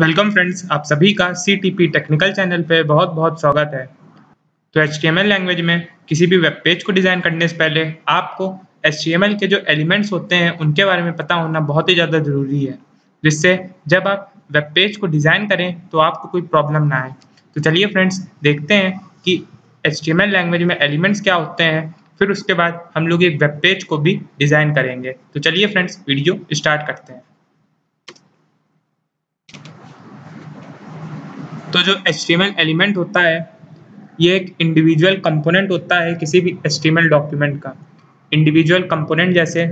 Welcome friends, आप सभी का CTP टेक्निकल चैनल पे बहुत बहुत स्वागत है। तो HTML लैंग्वेज में किसी भी वेब पेज को डिज़ाइन करने से पहले आपको HTML के जो एलिमेंट्स होते हैं उनके बारे में पता होना बहुत ही ज़्यादा ज़रूरी है, जिससे जब आप वेब पेज को डिज़ाइन करें तो आपको कोई प्रॉब्लम ना आए। तो चलिए फ्रेंड्स, देखते हैं कि HTML लैंग्वेज में एलिमेंट्स क्या होते हैं, फिर उसके बाद हम लोग एक वेब पेज को भी डिज़ाइन करेंगे। तो चलिए फ्रेंड्स, वीडियो स्टार्ट करते हैं। तो जो HTML एलिमेंट होता है, ये एक इंडिविजुअल कंपोनेंट होता है किसी भी HTML डॉक्यूमेंट का। इंडिविजुअल कंपोनेंट जैसे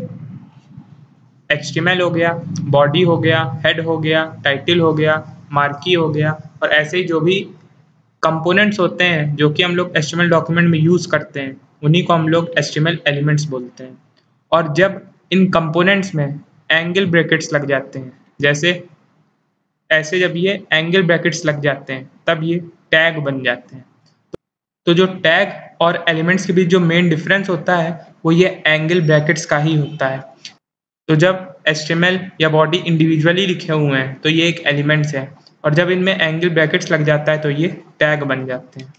HTML हो गया, बॉडी हो गया, हेड हो गया, टाइटल हो गया, मार्की हो गया, और ऐसे ही जो भी कंपोनेंट्स होते हैं जो कि हम लोग HTML डॉक्यूमेंट में यूज़ करते हैं, उन्हीं को हम लोग HTML एलिमेंट्स बोलते हैं। और जब इन कंपोनेंट्स में एंगल ब्रैकेट्स लग जाते हैं, जैसे ऐसे जब ये एंगल ब्रैकेट्स लग जाते हैं तब ये टैग बन जाते हैं। तो जो टैग और एलिमेंट्स के बीच जो मेन डिफरेंस होता है वो ये एंगल ब्रैकेट्स का ही होता है। तो जब HTML या बॉडी इंडिविजुअली लिखे हुए हैं तो ये एक एलिमेंट्स है, और जब इनमें एंगल ब्रैकेट्स लग जाता है तो ये टैग बन जाते हैं।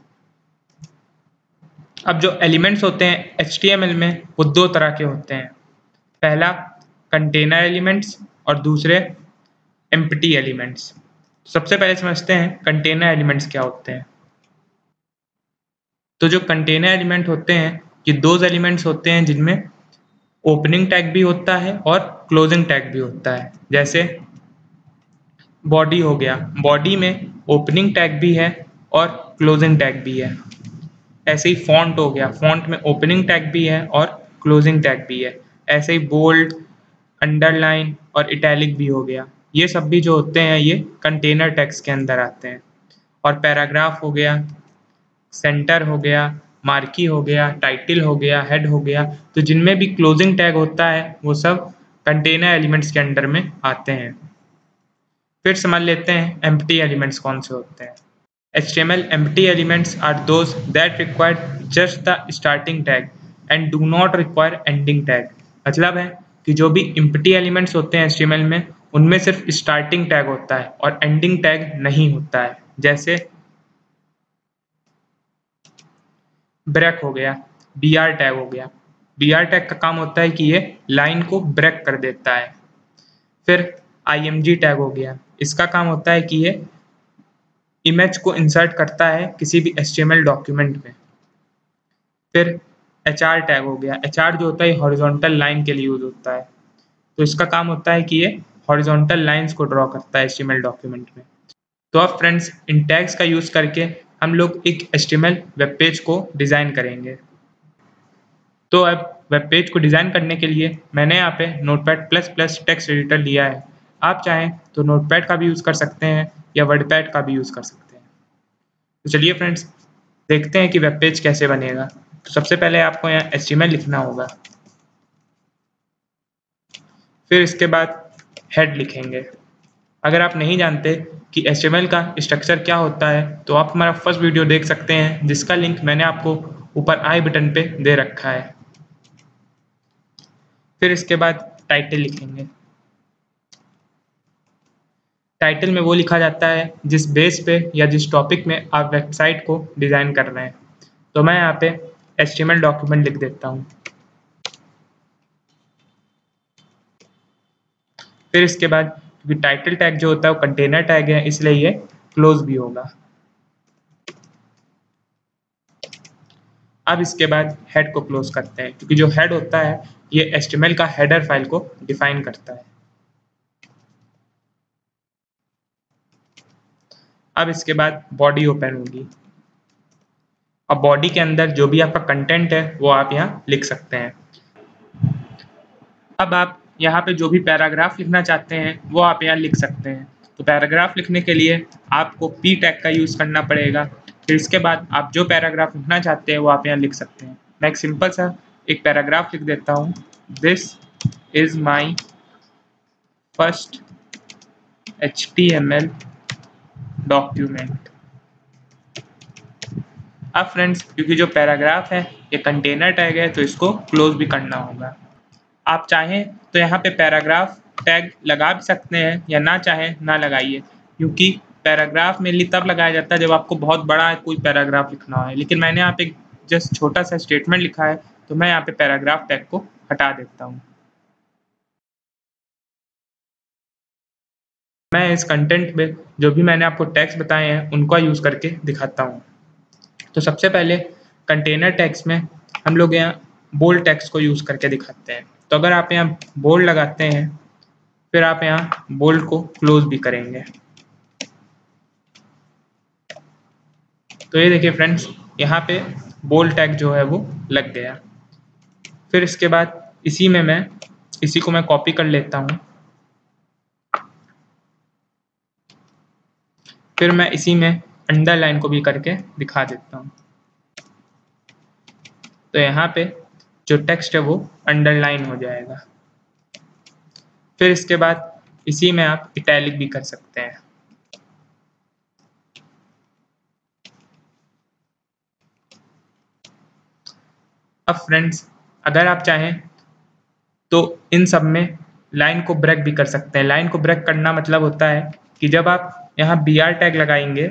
अब जो एलिमेंट्स होते हैं HTML में वो दो तरह के होते हैं। पहला कंटेनर एलिमेंट्स और दूसरे एम्प्टी एलिमेंट्स। सबसे पहले समझते हैं कंटेनर एलिमेंट्स क्या होते हैं। तो जो कंटेनर एलिमेंट होते हैं ये दो एलिमेंट्स होते हैं जिनमें ओपनिंग टैग भी होता है और क्लोजिंग टैग भी होता है। जैसे बॉडी हो गया, बॉडी में ओपनिंग टैग भी है और क्लोजिंग टैग भी है। ऐसे ही फॉन्ट हो गया, फॉन्ट में ओपनिंग टैग भी है और क्लोजिंग टैग भी है। ऐसे ही बोल्ड, अंडरलाइन और इटैलिक भी हो गया। ये सब भी जो होते हैं ये कंटेनर टैग्स के अंदर आते हैं। और पैराग्राफ हो गया, सेंटर हो गया, मार्की हो गया, टाइटल हो गया, हेड हो गया, तो जिनमें भी क्लोजिंग टैग होता है वो सब कंटेनर एलिमेंट्स के अंडर में आते हैं। फिर समझ लेते हैं एम्प्टी एलिमेंट्स कौन से होते हैं। HTML empty elements are those that require just the starting tag and do not require ending tag। मतलब है कि जो भी empty elements होते हैं HTML में उनमें सिर्फ starting tag होता है और ending tag नहीं होता है। जैसे ब्रेक हो गया, BR टैग हो गया। BR टैग का काम होता है कि ये लाइन को ब्रेक कर देता है। फिर IMG टैग हो गया, इसका काम होता है कि ये इमेज को इंसर्ट करता है किसी भी HTML डॉक्यूमेंट में। फिर HR टैग हो गया, HR जो होता है हॉरिजॉन्टल लाइन के लिए यूज होता है, तो इसका काम होता है कि ये हॉरिजॉन्टल लाइंस को ड्रॉ करता है HTML डॉक्यूमेंट में। तो अब फ्रेंड्स, इन टैग्स का यूज करके हम लोग एक HTML वेब पेज को डिजाइन करेंगे। तो अब वेब पेज को डिजाइन करने के लिए मैंने यहाँ पे नोटपैड++ टेक्स्ट एडिटर लिया है। आप चाहें तो नोटपैड का भी यूज कर सकते हैं या वर्डपैड का भी यूज कर सकते हैं। तो चलिए फ्रेंड्स, देखते हैं कि वेब पेज कैसे बनेगा। तो सबसे पहले आपको यहाँ HTML लिखना होगा, फिर इसके बाद हेड लिखेंगे। अगर आप नहीं जानते कि HTML का स्ट्रक्चर क्या होता है तो आप हमारा फर्स्ट वीडियो देख सकते हैं, जिसका लिंक मैंने आपको ऊपर आई बटन पे दे रखा है। फिर इसके बाद टाइटल लिखेंगे। टाइटल में वो लिखा जाता है जिस बेस पे या जिस टॉपिक में आप वेबसाइट को डिज़ाइन कर रहे हैं। तो मैं यहाँ पे HTML डॉक्यूमेंट लिख देता हूँ। फिर इसके बाद, क्योंकि टाइटल टैग जो होता है वो कंटेनर टैग है, इसलिए ये क्लोज भी होगा। अब इसके बाद हेड को क्लोज करते हैं, क्योंकि जो हेड होता है ये HTML का हेडर फाइल को डिफाइन करता है। अब इसके बाद बॉडी ओपन होगी। अब बॉडी के अंदर जो भी आपका कंटेंट है वो आप यहाँ लिख सकते हैं। अब आप यहाँ पे जो भी पैराग्राफ लिखना चाहते हैं वो आप यहाँ लिख सकते हैं। तो पैराग्राफ लिखने के लिए आपको P टैग का यूज़ करना पड़ेगा। फिर इसके बाद आप जो पैराग्राफ लिखना चाहते हैं वो आप यहाँ लिख सकते हैं। मैं एक सिंपल सा एक पैराग्राफ लिख देता हूँ। This is my first HTML document. अब फ्रेंड्स, क्योंकि जो पैराग्राफ है ये कंटेनर टैग है तो इसको क्लोज भी करना होगा। आप चाहें तो यहाँ पे पैराग्राफ टैग लगा भी सकते हैं या ना चाहें ना लगाइए। क्योंकि पैराग्राफ मेनली तब लगाया जाता है जब आपको बहुत बड़ा कोई पैराग्राफ लिखना है, लेकिन मैंने यहाँ पे जस्ट छोटा सा स्टेटमेंट लिखा है, तो मैं यहाँ पे पैराग्राफ टैग को हटा देता हूँ। मैं इस कंटेंट में जो भी मैंने आपको टैग्स बताए हैं उनका यूज़ करके दिखाता हूँ। तो सबसे पहले कंटेनर टैग्स में हम लोग यहाँ बोल्ड टैग्स को यूज़ करके दिखाते हैं। तो अगर आप यहाँ बोल्ड लगाते हैं, फिर आप यहाँ बोल्ड को क्लोज भी करेंगे, तो ये देखिए फ्रेंड्स, यहाँ पे बोल्ड टैग जो है वो लग गया। फिर इसके बाद इसी को मैं कॉपी कर लेता हूँ। फिर मैं इसी में अंडरलाइन को भी करके दिखा देता हूँ। तो यहाँ पे जो टेक्स्ट है वो अंडरलाइन हो जाएगा। फिर इसके बाद इसी में आप इटैलिक भी कर सकते हैं। अब फ्रेंड्स, अगर आप चाहें तो इन सब में लाइन को ब्रेक भी कर सकते हैं। लाइन को ब्रेक करना मतलब होता है कि जब आप यहाँ BR टैग लगाएंगे,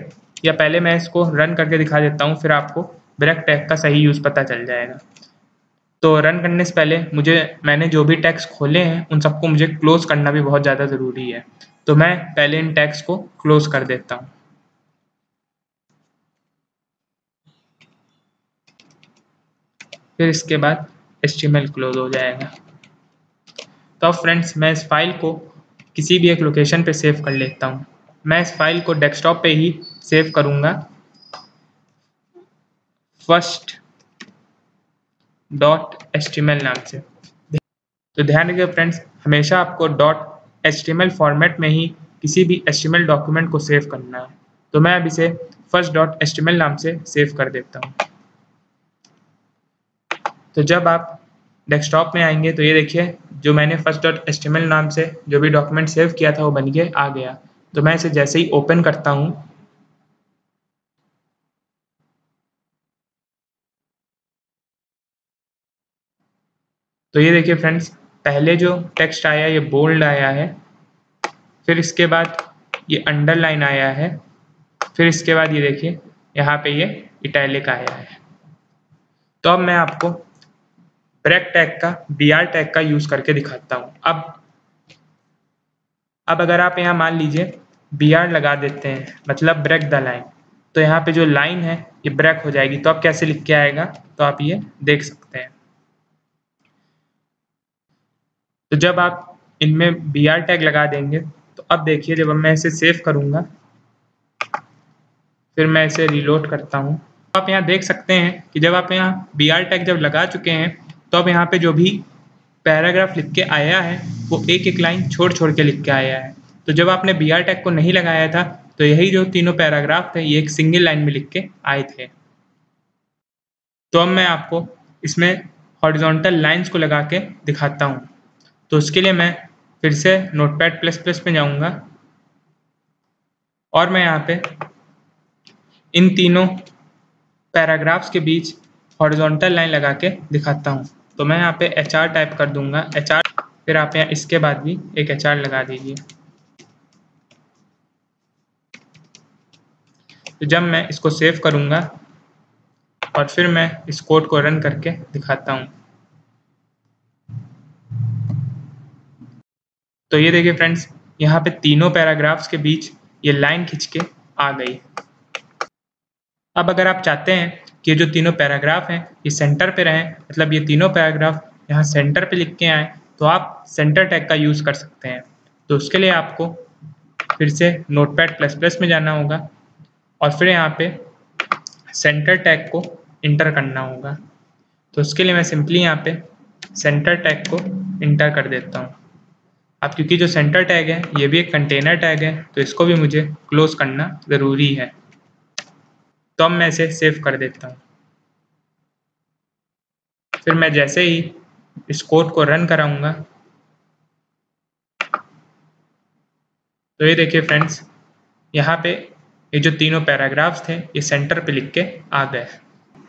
या पहले मैं इसको रन करके दिखा देता हूँ, फिर आपको ब्रेक टैग का सही यूज़ पता चल जाएगा। तो रन करने से पहले मैंने जो भी टैग्स खोले हैं उन सबको मुझे क्लोज करना भी बहुत ज़्यादा ज़रूरी है। तो मैं पहले इन टैग्स को क्लोज कर देता हूँ। फिर इसके बाद HTML क्लोज हो जाएगा। तो अब फ्रेंड्स, मैं इस फाइल को किसी भी एक लोकेशन पे सेव कर लेता हूँ। मैं इस फाइल को डेस्कटॉप पे ही सेव करूँगा, first.html नाम से। तो ध्यान रखिए फ्रेंड्स, हमेशा आपको .html फॉर्मेट में ही किसी भी HTML डॉक्यूमेंट को सेव करना है। तो मैं अब इसे first.html नाम से सेव कर देता हूँ। तो जब आप डेस्कटॉप में आएंगे तो ये देखिए, जो मैंने first.html नाम से जो भी डॉक्यूमेंट सेव किया था वो बन के आ गया। तो मैं इसे जैसे ही ओपन करता हूँ, तो ये देखिए फ्रेंड्स, पहले जो टेक्स्ट आया ये बोल्ड आया है, फिर इसके बाद ये अंडरलाइन आया है, फिर इसके बाद ये देखिए यहाँ पे ये इटैलिक आया है। तो अब मैं आपको ब्रेक टैग का BR टैग का यूज़ करके दिखाता हूँ। अब अगर आप यहाँ मान लीजिए BR लगा देते हैं, मतलब ब्रेक द लाइन, तो यहाँ पे जो लाइन है ये ब्रेक हो जाएगी। तो अब कैसे लिख के आएगा, तो आप ये देख सकते हैं। तो जब आप इनमें BR टैग लगा देंगे, तो अब देखिए जब मैं इसे सेव करूँगा, फिर मैं इसे रीलोड करता हूँ, तो आप यहाँ देख सकते हैं कि जब आप यहाँ BR टैग जब लगा चुके हैं, तो अब यहाँ पे जो भी पैराग्राफ लिख के आया है वो एक एक लाइन छोड़ छोड़ के लिख के आया है। तो जब आपने BR टैग को नहीं लगाया था, तो यही जो तीनों पैराग्राफ थे ये एक सिंगल लाइन में लिख के आए थे। तो अब मैं आपको इसमें हॉरिजॉन्टल लाइंस को लगा के दिखाता हूँ। तो उसके लिए मैं फिर से Notepad++ में जाऊँगा, और मैं यहाँ पे इन तीनों पैराग्राफ्स के बीच हॉरिजॉन्टल लाइन लगा के दिखाता हूँ। तो मैं यहाँ पे HR टाइप कर दूंगा, HR, फिर आप यहाँ इसके बाद भी एक HR लगा दीजिए। तो जब मैं इसको सेव करूँगा और फिर मैं इस कोड को रन करके दिखाता हूँ, तो ये देखिए फ्रेंड्स, यहाँ पे तीनों पैराग्राफ्स के बीच ये लाइन खींच के आ गई। अब अगर आप चाहते हैं कि ये जो तीनों पैराग्राफ हैं ये सेंटर पे रहें, मतलब ये तीनों पैराग्राफ यहाँ सेंटर पे लिख के आए, तो आप सेंटर टैग का यूज़ कर सकते हैं। तो उसके लिए आपको फिर से Notepad++ में जाना होगा, और फिर यहाँ पे सेंटर टैग को इंटर करना होगा। तो उसके लिए मैं सिंपली यहाँ पे सेंटर टैग को इंटर कर देता हूँ। अब क्योंकि जो सेंटर टैग है ये भी एक कंटेनर टैग है, तो इसको भी मुझे क्लोज करना ज़रूरी है। तो अब मैं इसे सेव कर देता हूँ। फिर मैं जैसे ही इस कोड को रन कराऊंगा, तो ये देखिए फ्रेंड्स, यहाँ पे ये जो तीनों पैराग्राफ्स थे ये सेंटर पे लिख के आ गए।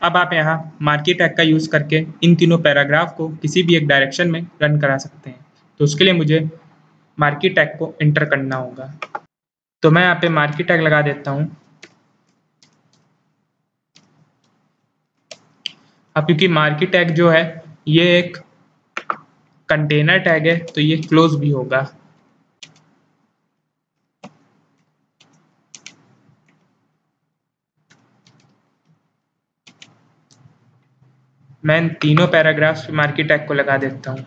अब आप यहाँ मार्की टैग का यूज़ करके इन तीनों पैराग्राफ को किसी भी एक डायरेक्शन में रन करा सकते हैं। तो उसके लिए मुझे मार्की टैग को इंटर करना होगा। तो मैं यहाँ पे मार्की टैग लगा देता हूँ। अब क्योंकि मार्की टैग जो है ये एक कंटेनर टैग है तो ये क्लोज भी होगा। मैं इन तीनों पैराग्राफ्स पे मार्की टैग को लगा देता हूँ।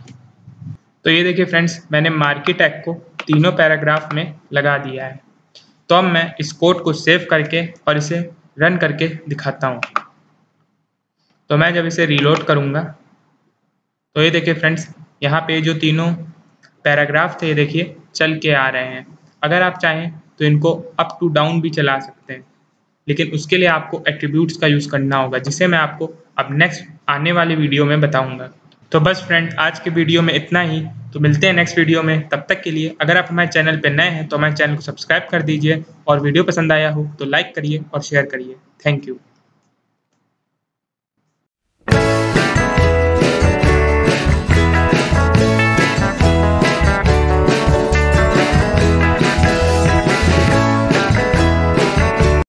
तो ये देखिए फ्रेंड्स, मैंने मार्की टैग को तीनों पैराग्राफ में लगा दिया है। तो अब मैं इस कोड को सेव करके और इसे रन करके दिखाता हूँ। तो मैं जब इसे रीलोड करूँगा तो ये देखिए फ्रेंड्स, यहाँ पे जो तीनों पैराग्राफ थे ये देखिए चल के आ रहे हैं। अगर आप चाहें तो इनको अप टू डाउन भी चला सकते हैं, लेकिन उसके लिए आपको एट्रीब्यूट्स का यूज़ करना होगा, जिसे मैं आपको अब नेक्स्ट आने वाली वीडियो में बताऊंगा। तो बस फ्रेंड्स, आज के वीडियो में इतना ही। तो मिलते हैं नेक्स्ट वीडियो में। तब तक के लिए अगर आप हमारे चैनल पर नए हैं तो हमारे चैनल को सब्सक्राइब कर दीजिए, और वीडियो पसंद आया हो तो लाइक करिए और शेयर करिए। Thank you.